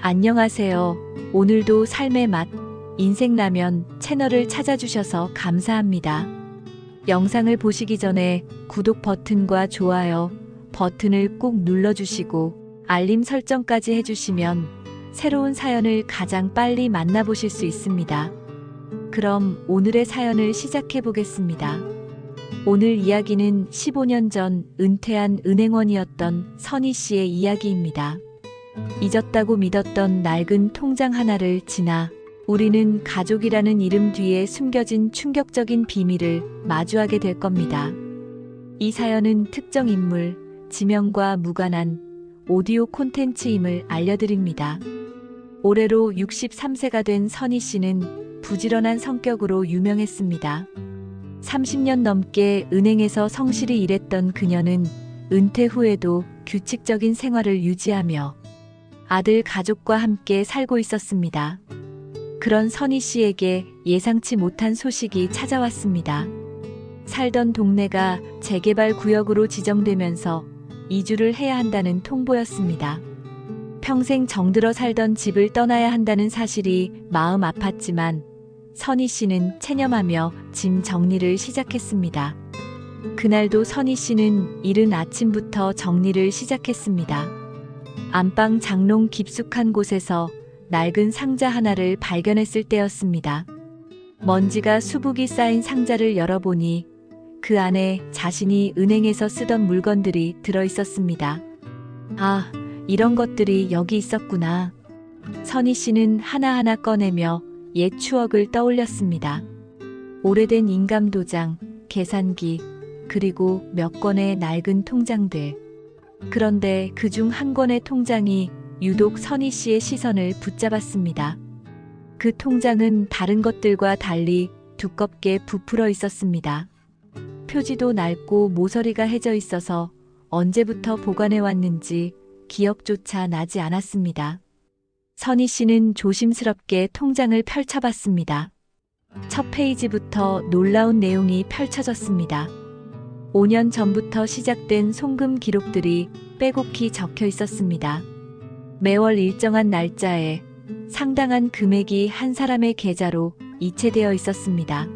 안녕하세요. 오늘도 삶의 맛, 인생라면 채널을 찾아주셔서 감사합니다. 영상을 보시기 전에 구독 버튼과 좋아요 버튼을 꾹 눌러주시고 알림 설정까지 해주시면 새로운 사연을 가장 빨리 만나보실 수 있습니다. 그럼 오늘의 사연을 시작해 보겠습니다. 오늘 이야기는 15년 전 은퇴한 은행원이었던 선희 씨의 이야기입니다. 잊었다고 믿었던 낡은 통장 하나를 지나 우리는 가족이라는 이름 뒤에 숨겨진 충격적인 비밀을 마주하게 될 겁니다. 이 사연은 특정 인물, 지명과 무관한 오디오 콘텐츠임을 알려드립니다. 올해로 63세가 된 선희 씨는 부지런한 성격으로 유명했습니다. 30년 넘게 은행에서 성실히 일했던 그녀는 은퇴 후에도 규칙적인 생활을 유지하며 아들 가족과 함께 살고 있었습니다. 그런 선희 씨에게 예상치 못한 소식이 찾아왔습니다. 살던 동네가 재개발 구역으로 지정되면서 이주를 해야 한다는 통보였습니다. 평생 정들어 살던 집을 떠나야 한다는 사실이 마음 아팠지만 선희 씨는 체념하며 짐 정리를 시작했습니다. 그날도 선희 씨는 이른 아침부터 정리를 시작했습니다. 안방 장롱 깊숙한 곳에서 낡은 상자 하나를 발견했을 때였습니다. 먼지가 수북이 쌓인 상자를 열어보니 그 안에 자신이 은행에서 쓰던 물건들이 들어있었습니다. 아, 이런 것들이 여기 있었구나. 선희 씨는 하나하나 꺼내며 옛 추억을 떠올렸습니다. 오래된 인감도장, 계산기, 그리고 몇 권의 낡은 통장들. 그런데 그중 한 권의 통장이 유독 선희 씨의 시선을 붙잡았습니다. 그 통장은 다른 것들과 달리 두껍게 부풀어 있었습니다. 표지도 낡고 모서리가 해져 있어서 언제부터 보관해 왔는지 기억조차 나지 않았습니다. 선희 씨는 조심스럽게 통장을 펼쳐봤습니다. 첫 페이지부터 놀라운 내용이 펼쳐졌습니다. 5년 전부터 시작된 송금 기록들이 빼곡히 적혀 있었습니다. 매월 일정한 날짜에 상당한 금액이 한 사람의 계좌로 이체되어 있었습니다.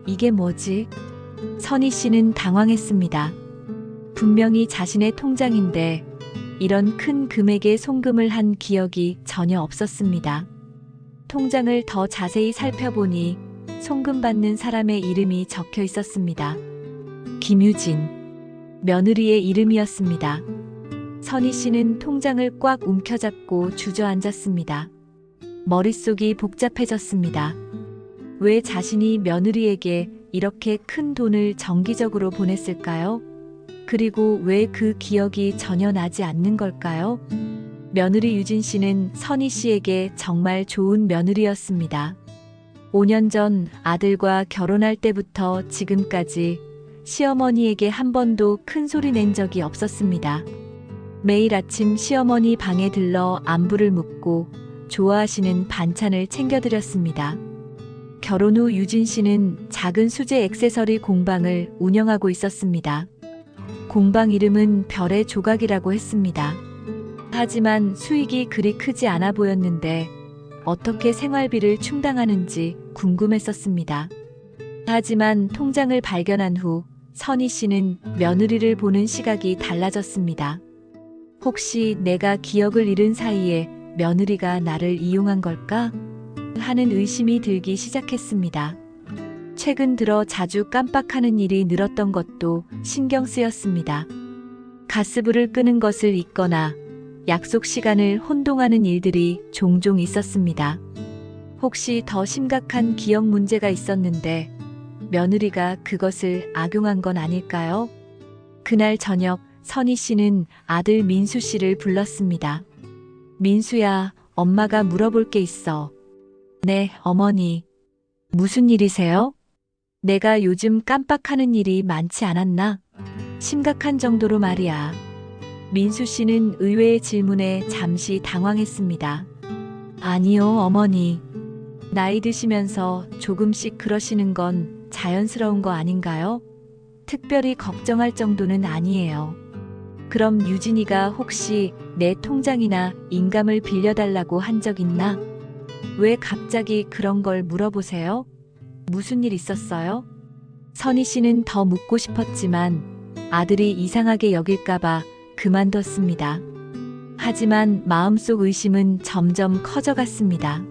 이게 뭐지? 선희 씨는 당황했습니다. 분명히 자신의 통장인데 이런 큰 금액의 송금을 한 기억이 전혀 없었습니다. 통장을 더 자세히 살펴보니 송금받는 사람의 이름이 적혀 있었습니다. 김유진, 며느리의 이름이었습니다. 선희 씨는 통장을 꽉 움켜잡고 주저앉았습니다. 머릿속이 복잡해졌습니다. 왜 자신이 며느리에게 이렇게 큰 돈을 정기적으로 보냈을까요? 그리고 왜 그 기억이 전혀 나지 않는 걸까요? 며느리 유진 씨는 선희 씨에게 정말 좋은 며느리였습니다. 5년 전 아들과 결혼할 때부터 지금까지 시어머니에게 한 번도 큰 소리 낸 적이 없었습니다. 매일 아침 시어머니 방에 들러 안부를 묻고 좋아하시는 반찬을 챙겨드렸습니다. 결혼 후 유진 씨는 작은 수제 액세서리 공방을 운영하고 있었습니다. 공방 이름은 별의 조각이라고 했습니다. 하지만 수익이 그리 크지 않아 보였는데 어떻게 생활비를 충당하는지 궁금했었습니다. 하지만 통장을 발견한 후 선희 씨는 며느리를 보는 시각이 달라졌습니다. 혹시 내가 기억을 잃은 사이에 며느리가 나를 이용한 걸까? 하는 의심이 들기 시작했습니다. 최근 들어 자주 깜빡하는 일이 늘었던 것도 신경 쓰였습니다. 가스불을 끄는 것을 잊거나 약속 시간을 혼동하는 일들이 종종 있었습니다. 혹시 더 심각한 기억 문제가 있었는데 며느리가 그것을 악용한 건 아닐까요? 그날 저녁 선희 씨는 아들 민수 씨를 불렀습니다. 민수야, 엄마가 물어볼 게 있어. 네, 어머니. 무슨 일이세요? 내가 요즘 깜빡하는 일이 많지 않았나? 심각한 정도로 말이야. 민수 씨는 의외의 질문에 잠시 당황했습니다. 아니요, 어머니. 나이 드시면서 조금씩 그러시는 건 자연스러운 거 아닌가요? 특별히 걱정할 정도는 아니에요. 그럼 유진이가 혹시 내 통장이나 인감을 빌려달라고 한 적 있나? 왜 갑자기 그런 걸 물어보세요? 무슨 일 있었어요? 선희 씨는 더 묻고 싶었지만 아들이 이상하게 여길까봐 그만뒀습니다. 하지만 마음속 의심은 점점 커져갔습니다.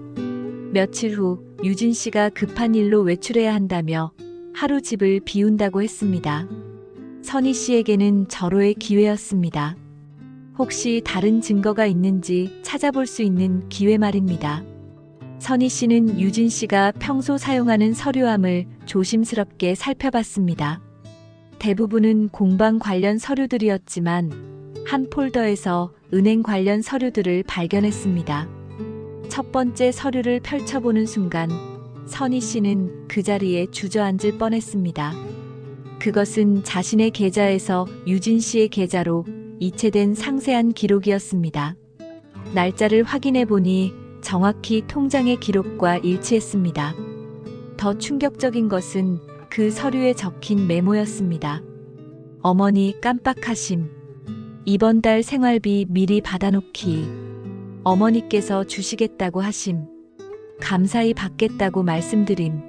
며칠 후 유진 씨가 급한 일로 외출해야 한다며 하루 집을 비운다고 했습니다. 선희 씨에게는 절호의 기회였습니다. 혹시 다른 증거가 있는지 찾아볼 수 있는 기회 말입니다. 선희 씨는 유진 씨가 평소 사용하는 서류함을 조심스럽게 살펴봤습니다. 대부분은 공방 관련 서류들이었지만 한 폴더에서 은행 관련 서류들을 발견했습니다. 첫 번째 서류를 펼쳐보는 순간 선희 씨는 그 자리에 주저앉을 뻔했습니다. 그것은 자신의 계좌에서 유진 씨의 계좌로 이체된 상세한 기록이었습니다. 날짜를 확인해 보니 정확히 통장의 기록과 일치했습니다. 더 충격적인 것은 그 서류에 적힌 메모였습니다. 어머니 깜빡하심. 이번 달 생활비 미리 받아놓기. 어머니께서 주시겠다고 하심. 감사히 받겠다고 말씀드림.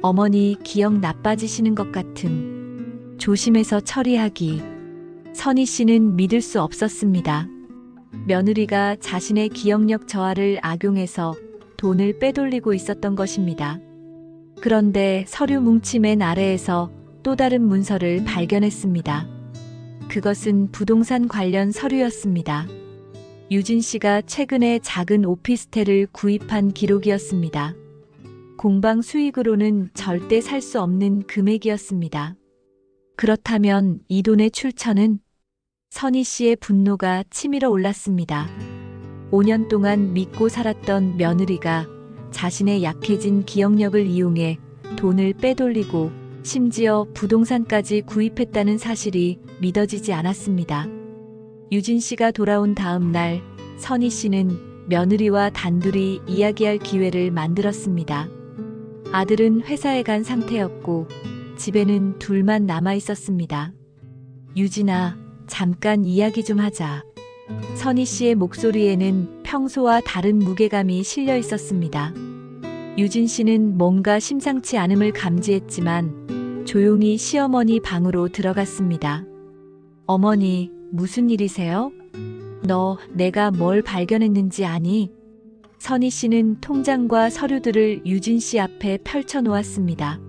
어머니 기억 나빠지시는 것 같음. 조심해서 처리하기. 선희 씨는 믿을 수 없었습니다. 며느리가 자신의 기억력 저하를 악용해서 돈을 빼돌리고 있었던 것입니다. 그런데 서류 뭉치 맨 아래에서 또 다른 문서를 발견했습니다. 그것은 부동산 관련 서류였습니다. 유진 씨가 최근에 작은 오피스텔을 구입한 기록이었습니다. 공방 수익으로는 절대 살 수 없는 금액이었습니다. 그렇다면 이 돈의 출처는? 선희 씨의 분노가 치밀어 올랐습니다. 5년 동안 믿고 살았던 며느리가 자신의 약해진 기억력을 이용해 돈을 빼돌리고 심지어 부동산까지 구입했다는 사실이 믿어지지 않았습니다. 유진 씨가 돌아온 다음 날 선희 씨는 며느리와 단둘이 이야기할 기회를 만들었습니다. 아들은 회사에 간 상태였고 집에는 둘만 남아 있었습니다. 유진아, 잠깐 이야기 좀 하자. 선희 씨의 목소리에는 평소와 다른 무게감이 실려 있었습니다. 유진 씨는 뭔가 심상치 않음을 감지했지만 조용히 시어머니 방으로 들어갔습니다. 어머니, 무슨 일이세요? 너 내가 뭘 발견했는지 아니? 선희 씨는 통장과 서류들을 유진 씨 앞에 펼쳐 놓았습니다.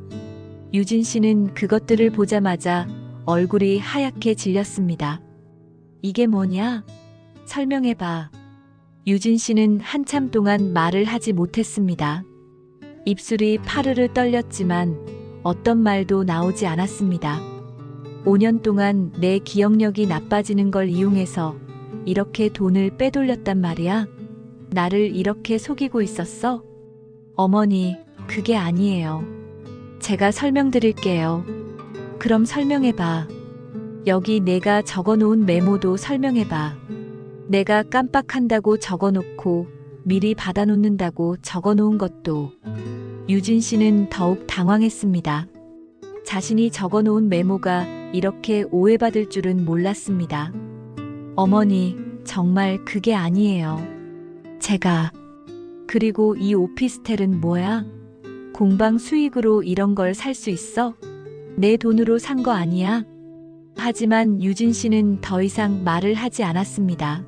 유진 씨는 그것들을 보자마자 얼굴이 하얗게 질렸습니다. 이게 뭐냐? 설명해봐. 유진 씨는 한참 동안 말을 하지 못했습니다. 입술이 파르르 떨렸지만 어떤 말도 나오지 않았습니다. 5년 동안 내 기억력이 나빠지는 걸 이용해서 이렇게 돈을 빼돌렸단 말이야? 나를 이렇게 속이고 있었어? 어머니, 그게 아니에요. 제가 설명드릴게요. 그럼 설명해봐. 여기 내가 적어놓은 메모도 설명해봐. 내가 깜빡한다고 적어놓고 미리 받아놓는다고 적어놓은 것도. 유진 씨는 더욱 당황했습니다. 자신이 적어놓은 메모가 이렇게 오해받을 줄은 몰랐습니다. 어머니, 정말 그게 아니에요. 제가. 그리고 이 오피스텔은 뭐야? 공방 수익으로 이런 걸 살 수 있어? 내 돈으로 산 거 아니야? 하지만 유진 씨는 더 이상 말을 하지 않았습니다.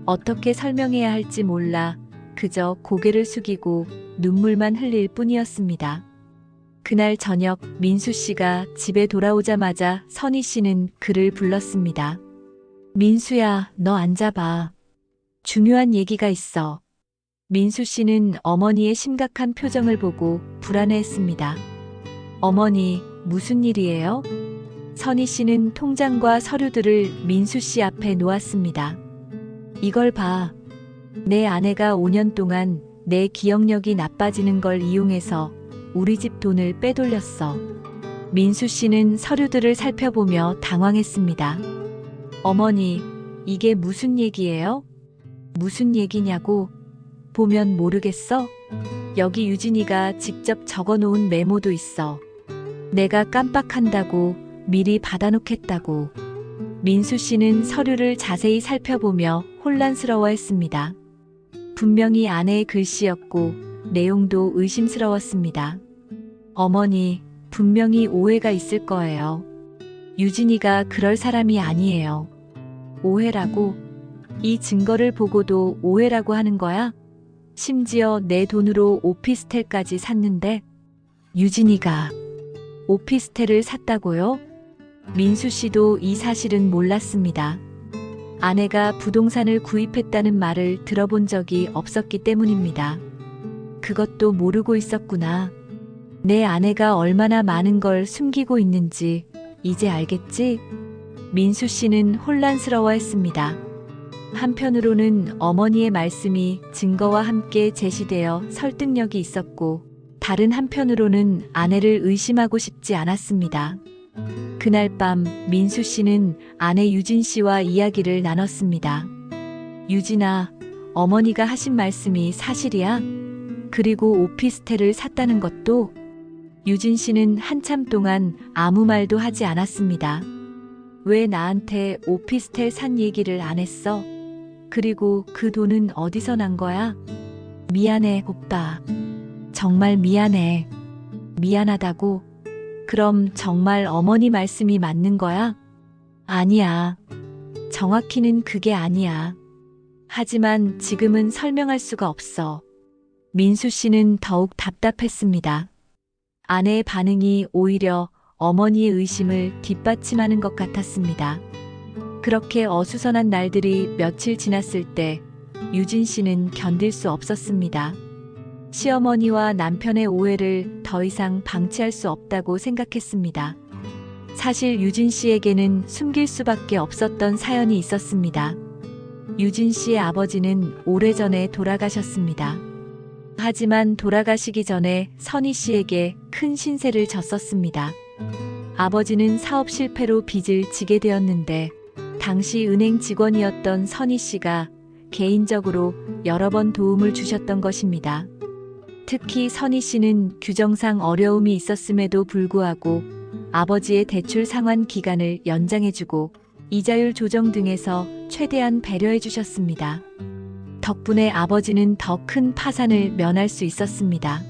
어떻게 설명해야 할지 몰라 그저 고개를 숙이고 눈물만 흘릴 뿐이었습니다. 그날 저녁 민수 씨가 집에 돌아오자마자 선희 씨는 그를 불렀습니다. 민수야, 너 앉아봐. 중요한 얘기가 있어. 민수 씨는 어머니의 심각한 표정을 보고 불안해했습니다. 어머니, 무슨 일이에요? 선희 씨는 통장과 서류들을 민수 씨 앞에 놓았습니다. 이걸 봐. 내 아내가 5년 동안 내 기억력이 나빠지는 걸 이용해서 우리 집 돈을 빼돌렸어. 민수 씨는 서류들을 살펴보며 당황했습니다. 어머니, 이게 무슨 얘기예요? 무슨 얘기냐고? 보면 모르겠어? 여기 유진이가 직접 적어놓은 메모도 있어. 내가 깜빡한다고 미리 받아놓겠다고. 민수 씨는 서류를 자세히 살펴보며 혼란스러워했습니다. 분명히 아내의 글씨였고 내용도 의심스러웠습니다. 어머니, 분명히 오해가 있을 거예요. 유진이가 그럴 사람이 아니에요. 오해라고? 이 증거를 보고도 오해라고 하는 거야? 심지어 내 돈으로 오피스텔까지 샀는데 유진이가 오피스텔을 샀다고요? 민수 씨도 이 사실은 몰랐습니다. 아내가 부동산을 구입했다는 말을 들어본 적이 없었기 때문입니다. 그것도 모르고 있었구나. 내 아내가 얼마나 많은 걸 숨기고 있는지 이제 알겠지? 민수 씨는 혼란스러워했습니다. 한편으로는 어머니의 말씀이 증거와 함께 제시되어 설득력이 있었고, 다른 한편으로는 아내를 의심하고 싶지 않았습니다. 그날 밤 민수 씨는 아내 유진 씨와 이야기를 나눴습니다. 유진아, 어머니가 하신 말씀이 사실이야? 그리고 오피스텔을 샀다는 것도? 유진 씨는 한참 동안 아무 말도 하지 않았습니다. 왜 나한테 오피스텔 산 얘기를 안 했어? 그리고 그 돈은 어디서 난 거야? 미안해, 오빠. 정말 미안해. 미안하다고? 그럼 정말 어머니 말씀이 맞는 거야? 아니야. 정확히는 그게 아니야. 하지만 지금은 설명할 수가 없어. 민수 씨는 더욱 답답했습니다. 아내의 반응이 오히려 어머니의 의심을 뒷받침하는 것 같았습니다. 그렇게 어수선한 날들이 며칠 지났을 때 유진 씨는 견딜 수 없었습니다. 시어머니와 남편의 오해를 더 이상 방치할 수 없다고 생각했습니다. 사실 유진 씨에게는 숨길 수밖에 없었던 사연이 있었습니다. 유진 씨의 아버지는 오래전에 돌아가셨습니다. 하지만 돌아가시기 전에 선희 씨에게 큰 신세를 졌었습니다. 아버지는 사업 실패로 빚을 지게 되었는데 당시 은행 직원이었던 선희 씨가 개인적으로 여러 번 도움을 주셨던 것입니다. 특히 선희 씨는 규정상 어려움이 있었음에도 불구하고 아버지의 대출 상환 기간을 연장해주고 이자율 조정 등에서 최대한 배려해 주셨습니다. 덕분에 아버지는 더 큰 파산을 면할 수 있었습니다.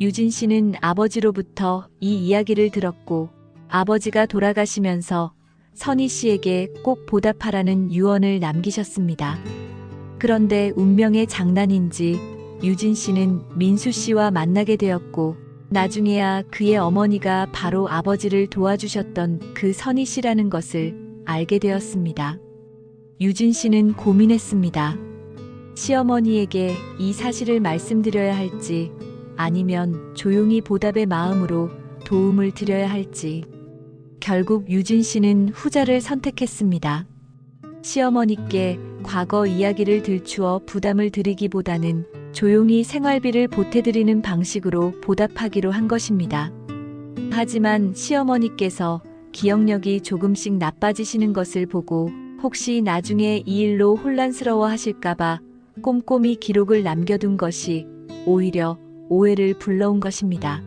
유진 씨는 아버지로부터 이 이야기를 들었고 아버지가 돌아가시면서 선희 씨에게 꼭 보답하라는 유언을 남기셨습니다. 그런데 운명의 장난인지 유진 씨는 민수 씨와 만나게 되었고 나중에야 그의 어머니가 바로 아버지를 도와주셨던 그 선희 씨라는 것을 알게 되었습니다. 유진 씨는 고민했습니다. 시어머니에게 이 사실을 말씀드려야 할지 아니면 조용히 보답의 마음으로 도움을 드려야 할지. 결국 유진 씨는 후자를 선택했습니다. 시어머니께 과거 이야기를 들추어 부담을 드리기보다는 조용히 생활비를 보태드리는 방식으로 보답하기로 한 것입니다. 하지만 시어머니께서 기억력이 조금씩 나빠지시는 것을 보고 혹시 나중에 이 일로 혼란스러워 하실까봐 꼼꼼히 기록을 남겨둔 것이 오히려 오해를 불러온 것입니다.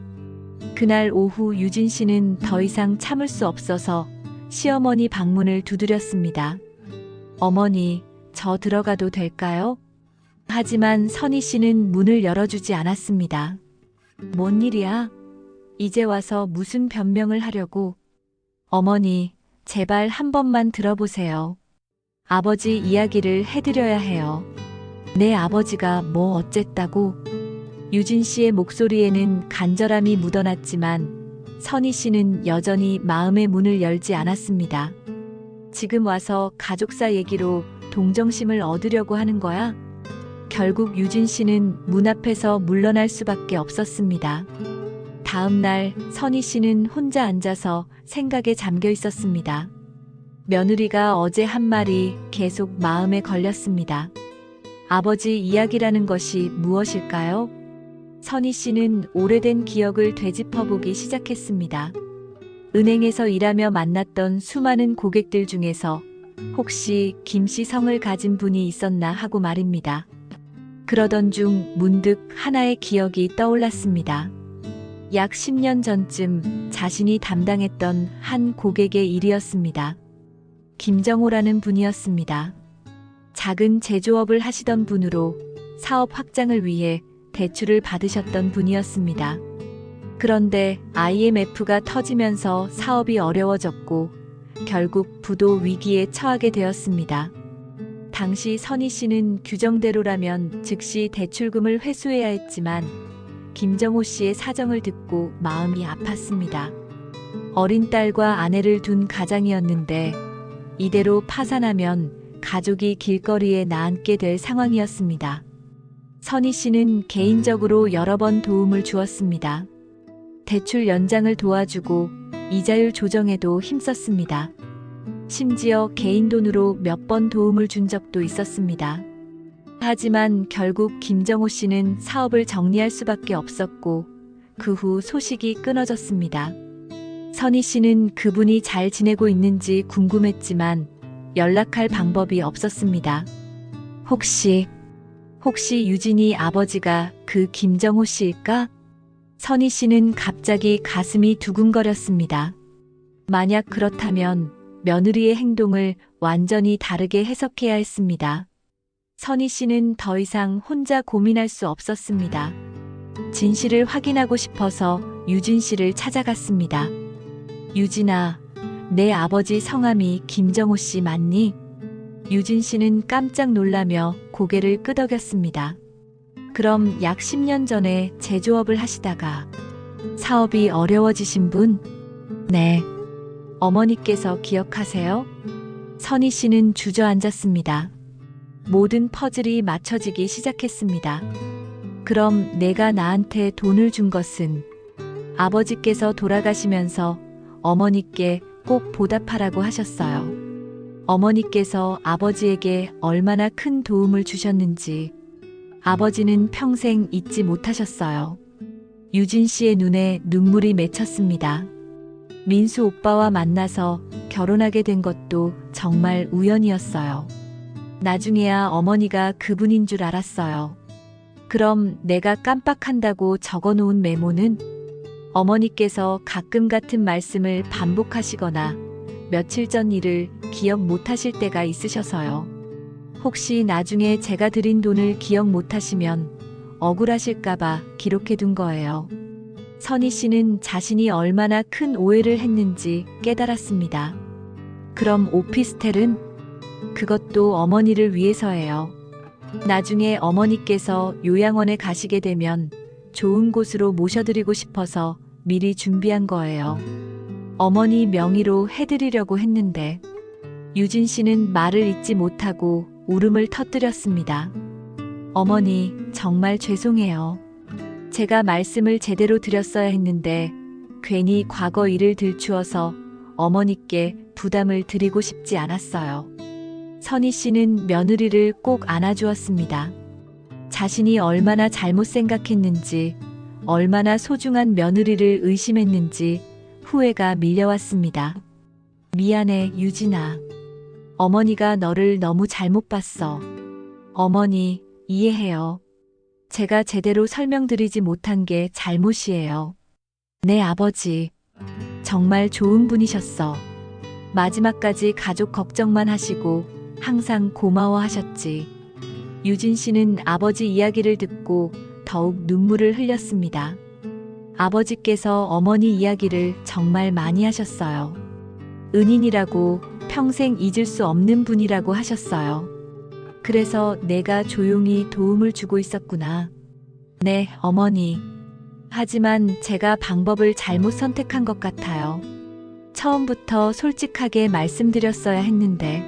그날 오후 유진 씨는 더 이상 참을 수 없어서 시어머니 방문을 두드렸습니다. 어머니, 저 들어가도 될까요? 하지만 선희 씨는 문을 열어주지 않았습니다. 뭔 일이야? 이제 와서 무슨 변명을 하려고? 어머니, 제발 한 번만 들어보세요. 아버지 이야기를 해드려야 해요. 내 아버지가 뭐 어쨌다고? 유진 씨의 목소리에는 간절함이 묻어났지만 선희 씨는 여전히 마음의 문을 열지 않았습니다. 지금 와서 가족사 얘기로 동정심을 얻으려고 하는 거야? 결국 유진 씨는 문 앞에서 물러날 수밖에 없었습니다. 다음 날 선희 씨는 혼자 앉아서 생각에 잠겨 있었습니다. 며느리가 어제 한 말이 계속 마음에 걸렸습니다. 아버지 이야기라는 것이 무엇일까요? 선희 씨는 오래된 기억을 되짚어보기 시작했습니다. 은행에서 일하며 만났던 수많은 고객들 중에서 혹시 김 씨 성을 가진 분이 있었나 하고 말입니다. 그러던 중 문득 하나의 기억이 떠올랐습니다. 약 10년 전쯤 자신이 담당했던 한 고객의 일이었습니다. 김정호라는 분이었습니다. 작은 제조업을 하시던 분으로 사업 확장을 위해 대출을 받으셨던 분이었습니다. 그런데 IMF가 터지면서 사업이 어려워졌고 결국 부도 위기에 처하게 되었습니다. 당시 선희 씨는 규정대로라면 즉시 대출금을 회수해야 했지만 김정호 씨의 사정을 듣고 마음이 아팠습니다. 어린 딸과 아내를 둔 가장이었는데 이대로 파산하면 가족이 길거리에 나앉게 될 상황이었습니다. 선희 씨는 개인적으로 여러 번 도움을 주었습니다. 대출 연장을 도와주고 이자율 조정에도 힘썼습니다. 심지어 개인 돈으로 몇 번 도움을 준 적도 있었습니다. 하지만 결국 김정호 씨는 사업을 정리할 수밖에 없었고 그 후 소식이 끊어졌습니다. 선희 씨는 그분이 잘 지내고 있는지 궁금했지만 연락할 방법이 없었습니다. 혹시 유진이 아버지가 그 김정호 씨일까? 선희 씨는 갑자기 가슴이 두근거렸습니다. 만약 그렇다면 며느리의 행동을 완전히 다르게 해석해야 했습니다. 선희 씨는 더 이상 혼자 고민할 수 없었습니다. 진실을 확인하고 싶어서 유진 씨를 찾아갔습니다. 유진아, 내 아버지 성함이 김정호 씨 맞니? 유진 씨는 깜짝 놀라며 고개를 끄덕였습니다. 그럼 약 10년 전에 제조업을 하시다가 사업이 어려워지신 분? 네. 어머니께서 기억하세요? 선희 씨는 주저앉았습니다. 모든 퍼즐이 맞춰지기 시작했습니다. 그럼 내가 나한테 돈을 준 것은 아버지께서 돌아가시면서 어머니께 꼭 보답하라고 하셨어요. 어머니께서 아버지에게 얼마나 큰 도움을 주셨는지 아버지는 평생 잊지 못하셨어요. 유진 씨의 눈에 눈물이 맺혔습니다. 민수 오빠와 만나서 결혼하게 된 것도 정말 우연이었어요. 나중에야 어머니가 그분인 줄 알았어요. 그럼 내가 깜빡한다고 적어놓은 메모는? 어머니께서 가끔 같은 말씀을 반복하시거나 며칠 전 일을 기억 못하실 때가 있으셔서요. 혹시 나중에 제가 드린 돈을 기억 못하시면 억울하실까봐 기록해둔 거예요. 선희 씨는 자신이 얼마나 큰 오해를 했는지 깨달았습니다. 그럼 오피스텔은? 그것도 어머니를 위해서예요. 나중에 어머니께서 요양원에 가시게 되면 좋은 곳으로 모셔드리고 싶어서 미리 준비한 거예요. 어머니 명의로 해드리려고 했는데 유진 씨는 말을 잇지 못하고 울음을 터뜨렸습니다. 어머니, 정말 죄송해요. 제가 말씀을 제대로 드렸어야 했는데 괜히 과거 일을 들추어서 어머니께 부담을 드리고 싶지 않았어요. 선희 씨는 며느리를 꼭 안아주었습니다. 자신이 얼마나 잘못 생각했는지, 얼마나 소중한 며느리를 의심했는지 후회가 밀려왔습니다. 미안해, 유진아. 어머니가 너를 너무 잘못 봤어. 어머니, 이해해요. 제가 제대로 설명드리지 못한 게 잘못이에요. 내 아버지, 정말 좋은 분이셨어. 마지막까지 가족 걱정만 하시고 항상 고마워하셨지. 유진 씨는 아버지 이야기를 듣고 더욱 눈물을 흘렸습니다. 아버지께서 어머니 이야기를 정말 많이 하셨어요. 은인이라고, 평생 잊을 수 없는 분이라고 하셨어요. 그래서 내가 조용히 도움을 주고 있었구나. 네, 어머니. 하지만 제가 방법을 잘못 선택한 것 같아요. 처음부터 솔직하게 말씀드렸어야 했는데.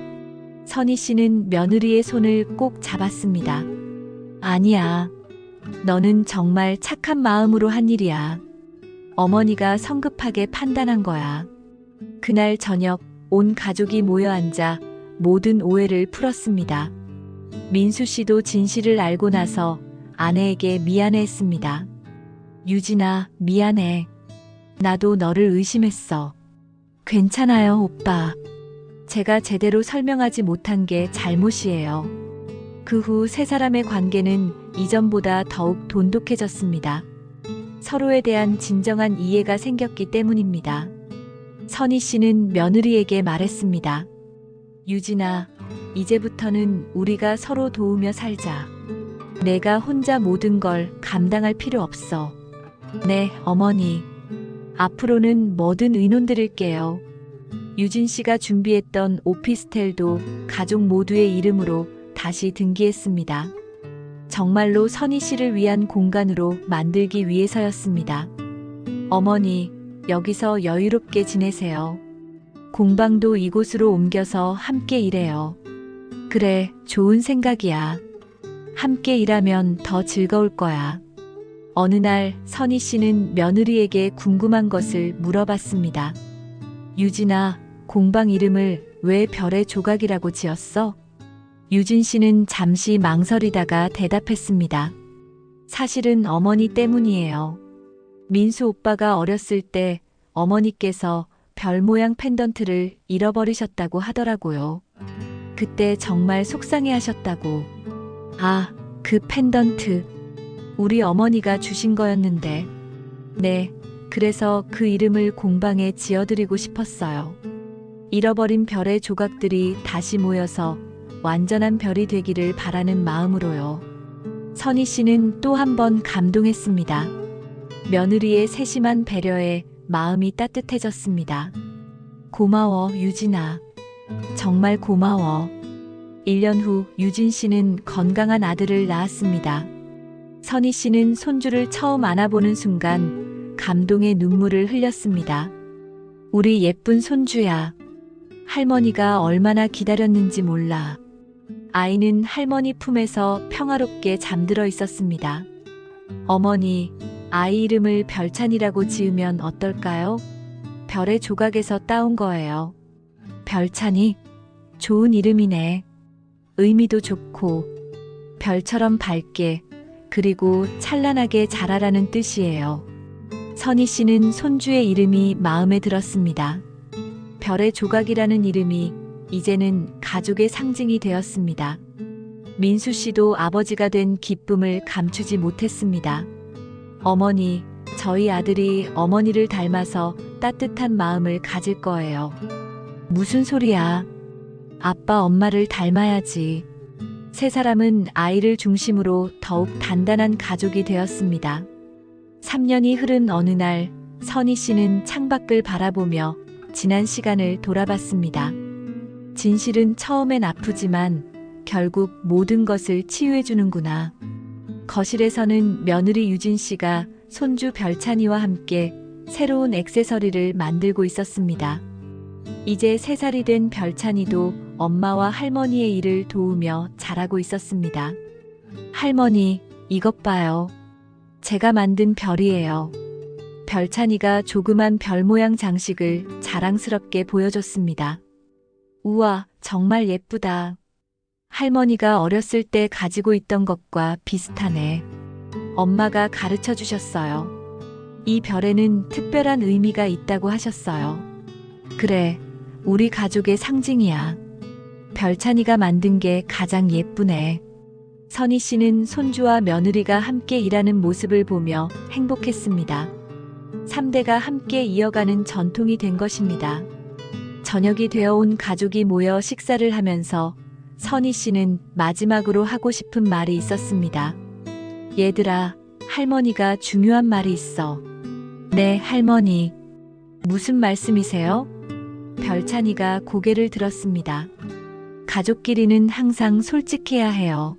선희 씨는 며느리의 손을 꼭 잡았습니다. 아니야. 너는 정말 착한 마음으로 한 일이야. 어머니가 성급하게 판단한 거야. 그날 저녁 온 가족이 모여 앉아 모든 오해를 풀었습니다. 민수 씨도 진실을 알고 나서 아내에게 미안해했습니다. 유진아, 미안해. 나도 너를 의심했어. 괜찮아요, 오빠. 제가 제대로 설명하지 못한 게 잘못이에요. 그 후 세 사람의 관계는 이전보다 더욱 돈독해졌습니다. 서로에 대한 진정한 이해가 생겼기 때문입니다. 선희 씨는 며느리에게 말했습니다. 유진아, 이제부터는 우리가 서로 도우며 살자. 내가 혼자 모든 걸 감당할 필요 없어. 네, 어머니. 앞으로는 뭐든 의논 드릴게요. 유진 씨가 준비했던 오피스텔도 가족 모두의 이름으로 다시 등기했습니다. 정말로 선희 씨를 위한 공간으로 만들기 위해서였습니다. 어머니, 여기서 여유롭게 지내세요. 공방도 이곳으로 옮겨서 함께 일해요. 그래, 좋은 생각이야. 함께 일하면 더 즐거울 거야. 어느 날 선희 씨는 며느리에게 궁금한 것을 물어봤습니다. 유진아, 공방 이름을 왜 별의 조각이라고 지었어? 유진 씨는 잠시 망설이다가 대답했습니다. 사실은 어머니 때문이에요. 민수 오빠가 어렸을 때 어머니께서 별 모양 펜던트를 잃어버리셨다고 하더라고요. 그때 정말 속상해 하셨다고. 아, 그 펜던트. 우리 어머니가 주신 거였는데. 네, 그래서 그 이름을 공방에 지어드리고 싶었어요. 잃어버린 별의 조각들이 다시 모여서 완전한 별이 되기를 바라는 마음으로요. 선희 씨는 또 한 번 감동했습니다. 며느리의 세심한 배려에 마음이 따뜻해졌습니다. 고마워, 유진아. 정말 고마워. 1년 후 유진 씨는 건강한 아들을 낳았습니다. 선희 씨는 손주를 처음 안아보는 순간 감동의 눈물을 흘렸습니다. 우리 예쁜 손주야. 할머니가 얼마나 기다렸는지 몰라. 아이는 할머니 품에서 평화롭게 잠들어 있었습니다. 어머니, 아이 이름을 별찬이라고 지으면 어떨까요? 별의 조각에서 따온 거예요. 별찬이? 좋은 이름이네. 의미도 좋고, 별처럼 밝게, 그리고 찬란하게 자라라는 뜻이에요. 선희 씨는 손주의 이름이 마음에 들었습니다. 별의 조각이라는 이름이 이제는 가족의 상징이 되었습니다. 민수 씨도 아버지가 된 기쁨을 감추지 못했습니다. 어머니, 저희 아들이 어머니를 닮아서 따뜻한 마음을 가질 거예요. 무슨 소리야? 아빠, 엄마를 닮아야지. 세 사람은 아이를 중심으로 더욱 단단한 가족이 되었습니다. 3년이 흐른 어느 날, 선희 씨는 창밖을 바라보며 지난 시간을 돌아봤습니다. 진실은 처음엔 아프지만 결국 모든 것을 치유해주는구나. 거실에서는 며느리 유진 씨가 손주 별찬이와 함께 새로운 액세서리를 만들고 있었습니다. 이제 3살이 된 별찬이도 엄마와 할머니의 일을 도우며 자라고 있었습니다. 할머니, 이것 봐요. 제가 만든 별이에요. 별찬이가 조그만 별 모양 장식을 자랑스럽게 보여줬습니다. 우와, 정말 예쁘다. 할머니가 어렸을 때 가지고 있던 것과 비슷하네. 엄마가 가르쳐 주셨어요. 이 별에는 특별한 의미가 있다고 하셨어요. 그래, 우리 가족의 상징이야. 별찬이가 만든 게 가장 예쁘네. 선희 씨는 손주와 며느리가 함께 일하는 모습을 보며 행복했습니다. 3대가 함께 이어가는 전통이 된 것입니다. 저녁이 되어온 가족이 모여 식사를 하면서 선희 씨는 마지막으로 하고 싶은 말이 있었습니다. 얘들아, 할머니가 중요한 말이 있어. 네, 할머니. 무슨 말씀이세요? 별찬이가 고개를 들었습니다. 가족끼리는 항상 솔직해야 해요.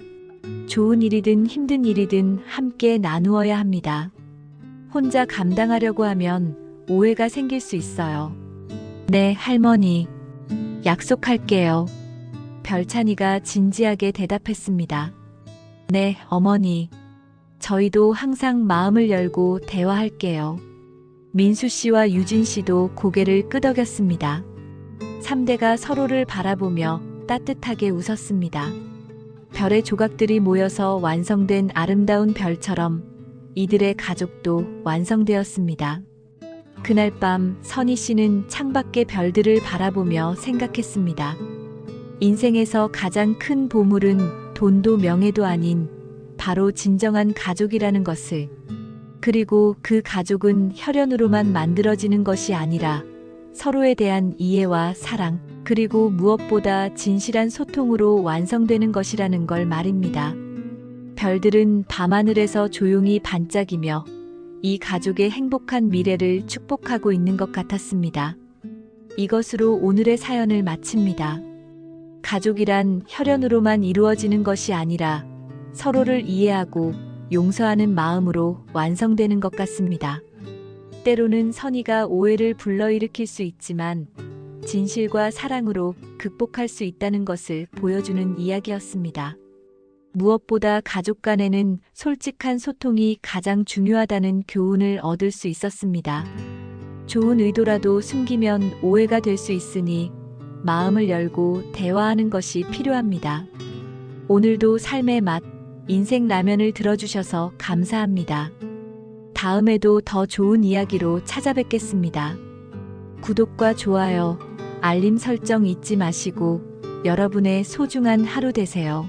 좋은 일이든 힘든 일이든 함께 나누어야 합니다. 혼자 감당하려고 하면 오해가 생길 수 있어요. 네, 할머니. 약속할게요. 별찬이가 진지하게 대답했습니다. 네, 어머니. 저희도 항상 마음을 열고 대화할게요. 민수 씨와 유진 씨도 고개를 끄덕였습니다. 3대가 서로를 바라보며 따뜻하게 웃었습니다. 별의 조각들이 모여서 완성된 아름다운 별처럼 이들의 가족도 완성되었습니다. 그날 밤 선희 씨는 창밖의 별들을 바라보며 생각했습니다. 인생에서 가장 큰 보물은 돈도 명예도 아닌 바로 진정한 가족이라는 것을, 그리고 그 가족은 혈연으로만 만들어지는 것이 아니라 서로에 대한 이해와 사랑, 그리고 무엇보다 진실한 소통으로 완성되는 것이라는 걸 말입니다. 별들은 밤하늘에서 조용히 반짝이며 이 가족의 행복한 미래를 축복하고 있는 것 같았습니다. 이것으로 오늘의 사연을 마칩니다. 가족이란 혈연으로만 이루어지는 것이 아니라 서로를 이해하고 용서하는 마음으로 완성되는 것 같습니다. 때로는 선의가 오해를 불러일으킬 수 있지만 진실과 사랑으로 극복할 수 있다는 것을 보여주는 이야기였습니다. 무엇보다 가족 간에는 솔직한 소통이 가장 중요하다는 교훈을 얻을 수 있었습니다. 좋은 의도라도 숨기면 오해가 될 수 있으니 마음을 열고 대화하는 것이 필요합니다. 오늘도 삶의 맛, 인생 라면을 들어주셔서 감사합니다. 다음에도 더 좋은 이야기로 찾아뵙겠습니다. 구독과 좋아요, 알림 설정 잊지 마시고 여러분의 소중한 하루 되세요.